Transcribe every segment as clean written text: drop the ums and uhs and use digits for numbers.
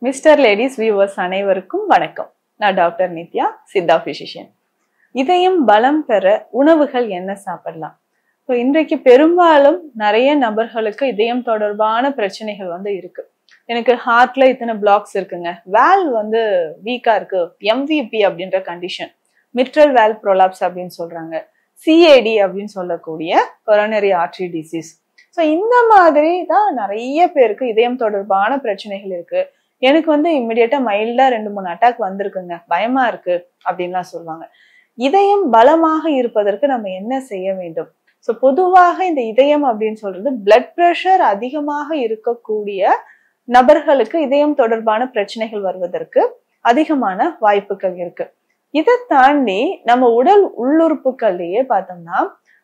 Mister ladies viewers அனைவருக்கும் வணக்கம். நான் டாக்டர் நித்யா, சித்தா பிசிஷியன். இதயம் பலம் பெற உணவுகள் என்ன சாப்பிடலாம்? இன்றைக்கு பெரும்பாலும் நிறைய நபர்களுக்கு இதயம் தொடர்பான பிரச்சனைகள் இருக்கு. எனக்கு ஹார்ட்ல இத்தனை பிளாக்ஸ் இருக்குங்க, வேல்வ் வீக்கா இருக்கு, எம்விபி அப்படின்ற கண்டிஷன், மிட்ரல் வேல்வ் ப்ரோலாப்ஸ் அப்படின்னு சொல்றாங்க, சிஏடி அப்படின்னு சொல்லக்கூடிய கொரோனரி ஆர்டரி டிசீஸ். இந்த மாதிரி தான் நிறைய பேருக்கு இதயம் தொடர்பான பிரச்சனைகள் இருக்கு. எனக்கு இம்மிடியட்டா மைல்டா 2-3 அட்டாக் வந்திருக்குங்க, பயமா இருக்கு அப்படின்லாம் சொல்லுவாங்க. இதயம் பலமாக இருப்பதற்கு நம்ம என்ன செய்ய வேண்டும்? பொதுவாக இந்த இதயம் அப்படின்னு சொல்றது பிளட் பிரஷர் அதிகமாக இருக்கக்கூடிய நபர்களுக்கு இதயம் தொடர்பான பிரச்சனைகள் வருவதற்கு அதிகமான வாய்ப்புகள் இருக்கு. இதை தாண்டி நம்ம உடல் உள்ளுறுப்புகள்லயே பார்த்தோம்னா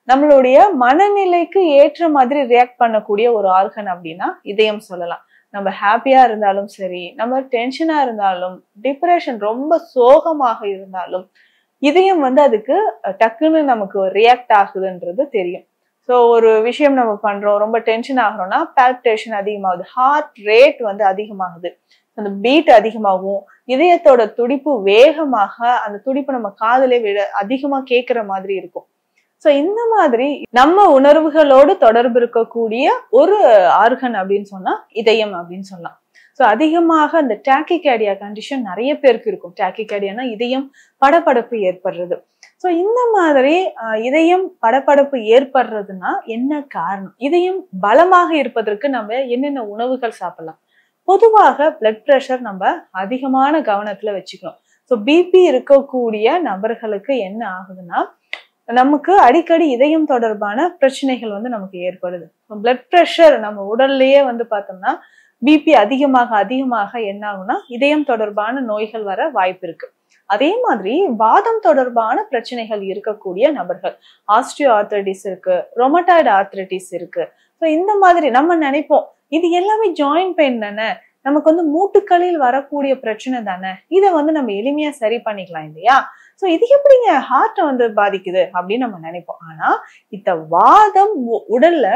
நம்மளுடைய மனநிலைக்கு ஏற்ற மாதிரி ரியாக்ட் பண்ணக்கூடிய ஒரு ஆர்கன் அப்படின்னா இதயம் சொல்லலாம். நம்ம ஹாப்பியா இருந்தாலும் சரி, நம்ம டென்ஷனா இருந்தாலும், டிப்ரெஷன் ரொம்ப சோகமாக இருந்தாலும் இதயம் அதுக்கு டக்குன்னு நமக்கு ரியாக்ட் ஆகுதுன்றது தெரியும். ஒரு விஷயம் நம்ம பண்றோம், ரொம்ப டென்ஷன் ஆகுறோம்னா பால்பிடேஷன் அதிகமாகுது, ஹார்ட் ரேட் அதிகமாகுது, அந்த பீட் அதிகமாகும், இதயத்தோட துடிப்பு வேகமாக, அந்த துடிப்பு நம்ம காதுல விட அதிகமா கேட்கிற மாதிரி இருக்கும். இந்த மாதிரி நம்ம உணர்வுகளோடு தொடர்பு இருக்கக்கூடிய ஒரு ஆர்கன் அப்படின்னு சொன்னா இதயம் அப்படின்னு சொல்லலாம். அதிகமாக அந்த டாக்கிகார்டியா கண்டிஷன் நிறைய பேருக்கு இருக்கும். டாக்கிகார்டியானா இதயம் படபடப்பு ஏற்படுறது. இந்த மாதிரி இதயம் படபடப்பு ஏற்படுறதுன்னா என்ன காரணம்? இதயம் பலமாக இருப்பதற்கு நம்ம என்னென்ன உணவுகள் சாப்பிடலாம்? பொதுவாக பிளட் பிரஷர் நம்ம அதிகமான கவனத்துல வச்சுக்கணும். பிபி இருக்கக்கூடிய நபர்களுக்கு என்ன ஆகுதுன்னா, நமக்கு அடிக்கடி இதயம் தொடர்பான பிரச்சனைகள் நமக்கு ஏற்படுது. பிளட் பிரஷர் நம்ம உடல்லயே பார்த்தோம்னா பிபி அதிகமாக என்ன ஆகும்னா இதயம் தொடர்பான நோய்கள் வர வாய்ப்பு இருக்கு. அதே மாதிரி வாதம் தொடர்பான பிரச்சனைகள் இருக்கக்கூடிய நபர்கள், ஆஸ்டியோ ஆர்த்ரைட்டிஸ் இருக்கு, ரொமட்டாய்டு ஆர்த்ரைட்டிஸ் இருக்கு. இந்த மாதிரி நம்ம நினைப்போம் இது எல்லாமே ஜாயிண்ட் பெயின் தானே, நமக்கு மூட்டுக்களில் வரக்கூடிய பிரச்சனை தானே, இதை நம்ம எளிமையா சரி பண்ணிக்கலாம் இல்லையா? இது எப்படிங்க ஹார்ட்டை பாதிக்குது அப்படின்னு நம்ம நினைப்போம். ஆனா இந்த வாதம் உடல்ல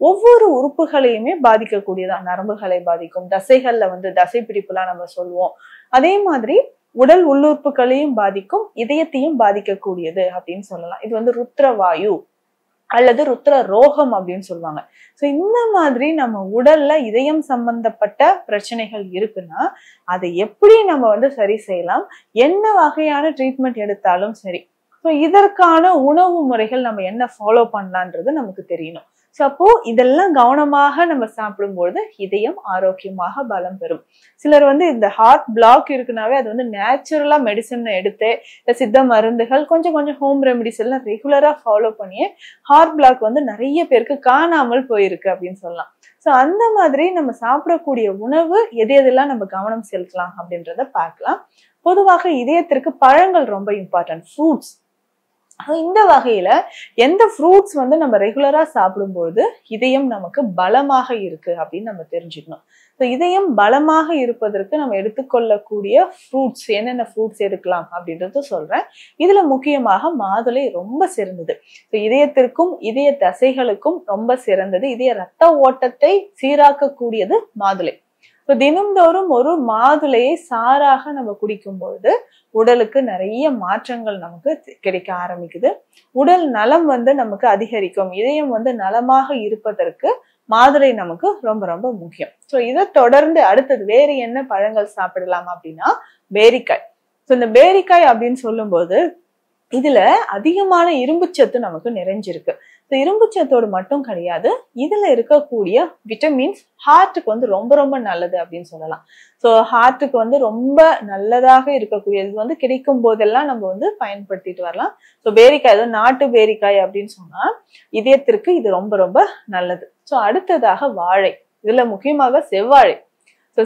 ஒவ்வொரு உறுப்புகளையுமே பாதிக்கக்கூடியதான். நரம்புகளை பாதிக்கும், தசைகள்ல தசை பிடிப்புலாம் நம்ம சொல்லுவோம். அதே மாதிரி உடல் உள்ளுறுப்புகளையும் பாதிக்கும், இதயத்தையும் பாதிக்கக்கூடியது அப்படின்னு சொல்லலாம். இது ருத்ரவாயு அல்லது ருத்ர ரோகம் அப்படின்னு சொல்லுவாங்க. இந்த மாதிரி நம்ம உடல்ல இதயம் சம்பந்தப்பட்ட பிரச்சனைகள் இருக்குன்னா அதை எப்படி நம்ம சரி செய்யலாம், என்ன வகையான ட்ரீட்மெண்ட் எடுத்தாலும் சரி, இதற்கான உணவு முறைகள் நம்ம என்ன ஃபாலோ பண்ணலான்றது நமக்கு தெரியணும். அப்போ இதெல்லாம் கவனமாக நம்ம சாப்பிடும்போது இதயம் ஆரோக்கியமாக பலம் பெறும். சிலர் இந்த ஹார்ட் பிளாக் இருக்குனாவே அது நேச்சுரலா மெடிசன் எடுத்து, சித்த மருந்துகள், கொஞ்சம் ஹோம் ரெமெடிஸ் எல்லாம் ரெகுலரா ஃபாலோ பண்ணியே ஹார்ட் பிளாக் நிறைய பேருக்கு காணாமல் போயிருக்கு அப்படின்னு சொல்லலாம். அந்த மாதிரி நம்ம சாப்பிடக்கூடிய உணவு எதெல்லாம் நம்ம கவனம் செலுத்தலாம் அப்படின்றத பார்க்கலாம். பொதுவாக இதயத்திற்கு பழங்கள் ரொம்ப இம்பார்ட்டன்ட், ஃப்ரூட்ஸ். இந்த வகையில எந்த ஃப்ரூட்ஸ் நம்ம ரெகுலரா சாப்பிடும்போது இதயம் நமக்கு பலமாக இருக்கு அப்படின்னு நம்ம தெரிஞ்சுக்கணும். இதயம் பலமாக இருப்பதற்கு நம்ம எடுத்துக்கொள்ளக்கூடிய ஃப்ரூட்ஸ், என்னென்ன ஃப்ரூட்ஸ் எடுக்கலாம் அப்படின்றத சொல்றேன். இதுல முக்கியமாக மாதுளை ரொம்ப சிறந்தது. இதயத்திற்கும் இதய தசைகளுக்கும் ரொம்ப சிறந்தது. இதய ரத்த ஓட்டத்தை சீராக்கக்கூடியது மாதுளை. தினம்தோறும் ஒரு மாதுளையை சாறாக நம்ம குடிக்கும் பொழுது உடலுக்கு நிறைய மாற்றங்கள் நமக்கு கிடைக்க ஆரம்பிக்குது. உடல் நலம் நமக்கு அதிகரிக்கும். இதயம் நலமாக இருப்பதற்கு மாதுளை நமக்கு ரொம்ப ரொம்ப முக்கியம். இதை தொடர்ந்து அடுத்தது வேறு என்ன பழங்கள் சாப்பிடலாம் அப்படின்னா பேரிக்காய். இந்த பேரிக்காய் அப்படின்னு சொல்லும் போது இதுல அதிகமான இரும்புச்சத்து நமக்கு நிறைஞ்சிருக்கு. இரும்புச்சத்தோடு மட்டும் கிடையாது, இதுல இருக்கக்கூடிய விட்டமின்ஸ் ஹார்ட்டுக்கு ரொம்ப ரொம்ப நல்லது அப்படின்னு சொல்லலாம். ஹார்ட்டுக்கு ரொம்ப நல்லதாக இருக்கக்கூடியது கிடைக்கும் போதெல்லாம் நம்ம பயன்படுத்திட்டு வரலாம். பேரிக்காய், நாட்டு பேரிக்காய் அப்படின்னு சொன்னா இதயத்திற்கு இது ரொம்ப ரொம்ப நல்லது. அடுத்ததாக வாழை. இதுல முக்கியமாக செவ்வாழை.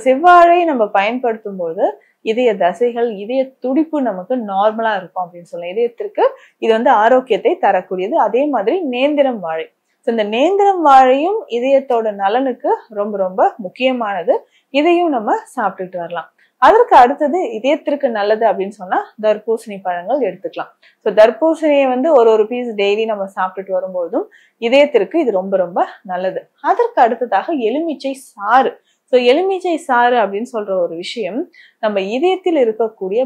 செவ்வாழை நம்ம பயன்படுத்தும் போது இதய தசைகள், இதய துடிப்பு நமக்கு நார்மலா இருக்கும் அப்படின்னு சொல்லலாம். இதயத்திற்கு இது ஆரோக்கியத்தை தரக்கூடியது. அதே மாதிரி நேந்திரம் வாழை. இந்த நேந்திரம் வாழையும் இதயத்தோட நலனுக்கு ரொம்ப ரொம்ப முக்கியமானது. இதையும் நம்ம சாப்பிட்டுட்டு வரலாம். அதற்கு அடுத்தது இதயத்திற்கு நல்லது அப்படின்னு சொன்னா தர்பூசணி பழங்கள் எடுத்துக்கலாம். தர்பூசணியை ஒரு பீஸ் டெய்லி நம்ம சாப்பிட்டுட்டு வரும்போதும் இதயத்திற்கு இது ரொம்ப ரொம்ப நல்லது. அதற்கு அடுத்ததாக எலுமிச்சை சாறு. ஸோ எலுமிச்சை சாறு அப்படின்னு சொல்ற ஒரு விஷயம் நம்ம இதயத்தில் இருக்கக்கூடிய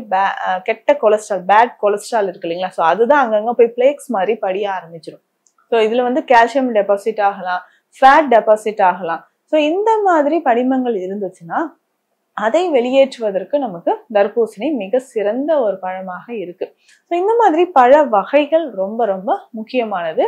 கெட்ட கொலஸ்ட்ரால், பேட் கொலஸ்ட்ரால் இருக்கு இல்லைங்களா, ஸோ அதுதான் அங்கங்க போய் பிளேக்ஸ் மாதிரி படிய ஆரம்பிச்சிடும். ஸோ இதுல வந்து கால்சியம் டெபாசிட் ஆகலாம், ஃபேட் டெபாசிட் ஆகலாம். ஸோ இந்த மாதிரி படிமங்கள் இருந்துச்சுன்னா அதை வெளியேற்றுவதற்கு நமக்கு தர்பூசணி மிக சிறந்த ஒரு பழமாக இருக்கு. ஸோ இந்த மாதிரி பழ வகைகள் ரொம்ப ரொம்ப முக்கியமானது.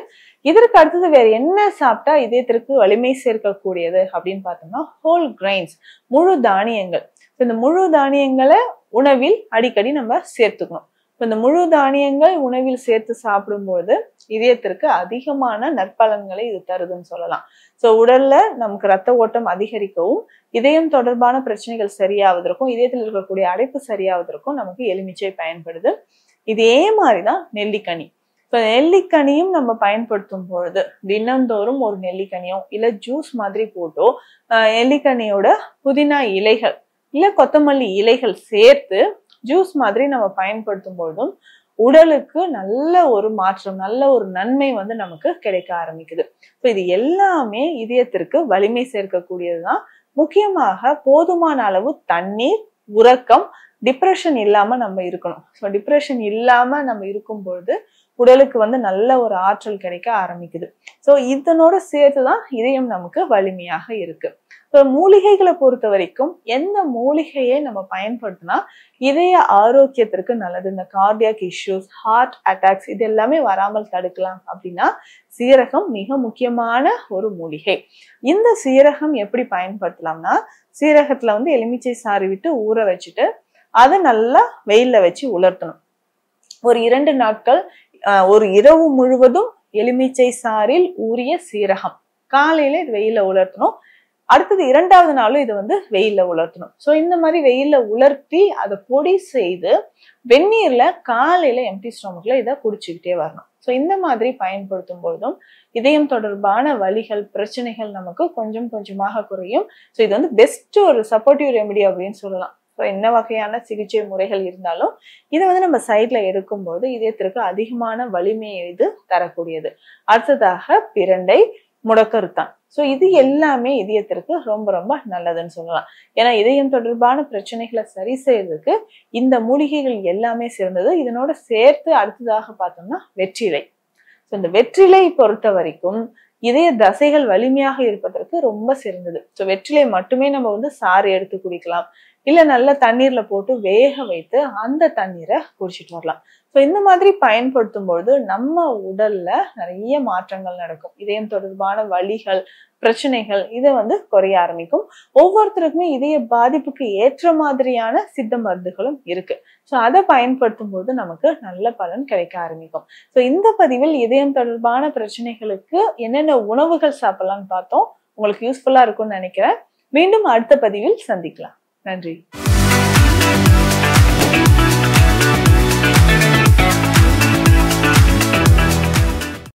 இதற்கு அடுத்தது வேற என்ன சாப்பிட்டா இதயத்திற்கு வலிமை சேர்க்கக்கூடியது அப்படின்னு பார்த்தோம்னா ஹோல் கிரைன்ஸ், முழு தானியங்கள். இந்த முழு தானியங்களை உணவில் அடிக்கடி நம்ம சேர்த்துக்கணும். இந்த முழு தானியங்கள் உணவில் சேர்த்து சாப்பிடும்போது இதயத்திற்கு அதிகமான நற்பலன்களை இது தருதுன்னு சொல்லலாம். ஸோ உடல்ல நமக்கு ரத்த ஓட்டம் அதிகரிக்கவும், இதயம் தொடர்பான பிரச்சனைகள் சரியாவதற்கும், இதயத்தில் இருக்கக்கூடிய அடைப்பு சரியாவதற்கும் நமக்கு எலுமிச்சை பயன்படுது. இதே மாதிரிதான் நெல்லிக்கனி. இப்போ நெல்லிக்கனியும் நம்ம பயன்படுத்தும் பொழுது தினந்தோறும் ஒரு நெல்லிக்கனியோ இல்ல ஜூஸ் மாதிரி போட்டோ நெல்லிக்கனியோட புதினா இலைகள் இல்ல கொத்தமல்லி இலைகள் சேர்த்து ஜூஸ் மாதிரி நம்ம பயன்படுத்தும் பொழுதும் உடலுக்கு நல்ல ஒரு மாற்றம், நல்ல ஒரு நன்மை வந்து நமக்கு கிடைக்க ஆரம்பிக்குது. ஸோ இது எல்லாமே இதயத்திற்கு வலிமை சேர்க்கக்கூடியதுதான். முக்கியமாக போதுமான அளவு தண்ணீர், உறக்கம், டிப்ரெஷன் இல்லாம நம்ம இருக்கணும். ஸோ டிப்ரெஷன் இல்லாம நம்ம இருக்கும் பொழுது உடலுக்கு வந்து நல்ல ஒரு ஆற்றல் கிடைக்க ஆரம்பிக்குது. ஸோ இதனோட சேர்த்துதான் இதயம் நமக்கு வலிமையாக இருக்கு. ஸோ மூலிகைகளை பொறுத்த வரைக்கும் எந்த மூலிகையை நம்ம பயன்படுத்தினா இதய ஆரோக்கியத்திற்கு நல்லது, இந்த கார்டியாக் இஷ்யூஸ், ஹார்ட் அட்டாக்ஸ் இது எல்லாமே வராமல் தடுக்கலாம் அப்படின்னா சீரகம் மிக முக்கியமான ஒரு மூலிகை. இந்த சீரகம் எப்படி பயன்படுத்தலாம்னா, சீரகத்துல வந்து எலுமிச்சை சாறு விட்டு ஊற வச்சுட்டு அதை நல்லா வெயில்ல வச்சு உலர்த்தணும். ஒரு 2 நாட்கள், ஒரு இரவு முழுவதும் எலுமிச்சை சாறில் ஊறிய சீரகம் காலையில இது வெயில உலர்த்தணும். அடுத்தது 2வது நாளும் இது வந்து வெயில்ல உலர்த்தணும். ஸோ இந்த மாதிரி வெயில்ல உலர்த்தி அதை பொடி செய்து வெந்நீர்ல காலையில எம்டி ஸ்டொமக்ல இதை குடிச்சுக்கிட்டே வரணும். ஸோ இந்த மாதிரி பயன்படுத்தும் பொழுதும் இதயம் தொடர்பான வலிகள், பிரச்சனைகள் நமக்கு கொஞ்சம் கொஞ்சமாக குறையும். ஸோ இது வந்து பெஸ்ட் ஒரு சப்போர்ட்டிவ் ரெமெடி அப்படின்னு சொல்லலாம். ஸோ என்ன வகையான சிகிச்சை முறைகள் இருந்தாலும் இதை வந்து நம்ம சைட்ல எடுக்கும்போது இதயத்திற்கு அதிகமான வலிமையை இது தரக்கூடியது. அடுத்ததாக பிரண்டை, முடக்கருத்தான். ஸோ இது எல்லாமே இதயத்திற்கு ரொம்ப ரொம்ப நல்லதுன்னு சொல்லலாம். ஏன்னா இதயம் தொடர்பான பிரச்சனைகளை சரி செய்யறதுக்கு இந்த மூலிகைகள் எல்லாமே சிறந்தது. இதனோட சேர்த்து அடுத்ததாக பார்த்தோம்னா வெற்றிலை. ஸோ இந்த வெற்றிலை பொறுத்த வரைக்கும் இதய தசைகள் வலிமையாக இருப்பதற்கு ரொம்ப சிறந்தது. ஸோ வெற்றிலை மட்டுமே நம்ம வந்து சாறு எடுத்து குடிக்கலாம், இல்ல நல்ல தண்ணீர்ல போட்டு வேக வைத்து அந்த தண்ணீரை குடிச்சிட்டு வரலாம். ஸோ இந்த மாதிரி பயன்படுத்தும் பொழுது நம்ம உடல்ல நிறைய மாற்றங்கள் நடக்கும். இதயம் தொடர்பான வலிகள், பிரச்சனைகள் இதை வந்து குறைய ஆரம்பிக்கும். ஒவ்வொருத்தருக்குமே இதய பாதிப்புக்கு ஏற்ற மாதிரியான சித்த மருந்துகளும் இருக்கு. ஸோ அதை பயன்படுத்தும் போது நமக்கு நல்ல பலன் கிடைக்க ஆரம்பிக்கும். ஸோ இந்த பதிவில் இதயம் தொடர்பான பிரச்சனைகளுக்கு என்னென்ன உணவுகள் சாப்பிடலாம்னு பார்த்தோம். உங்களுக்கு யூஸ்ஃபுல்லா இருக்கும்னு நினைக்கிறேன். மீண்டும் அடுத்த பதிவில் சந்திக்கலாம். நன்றி.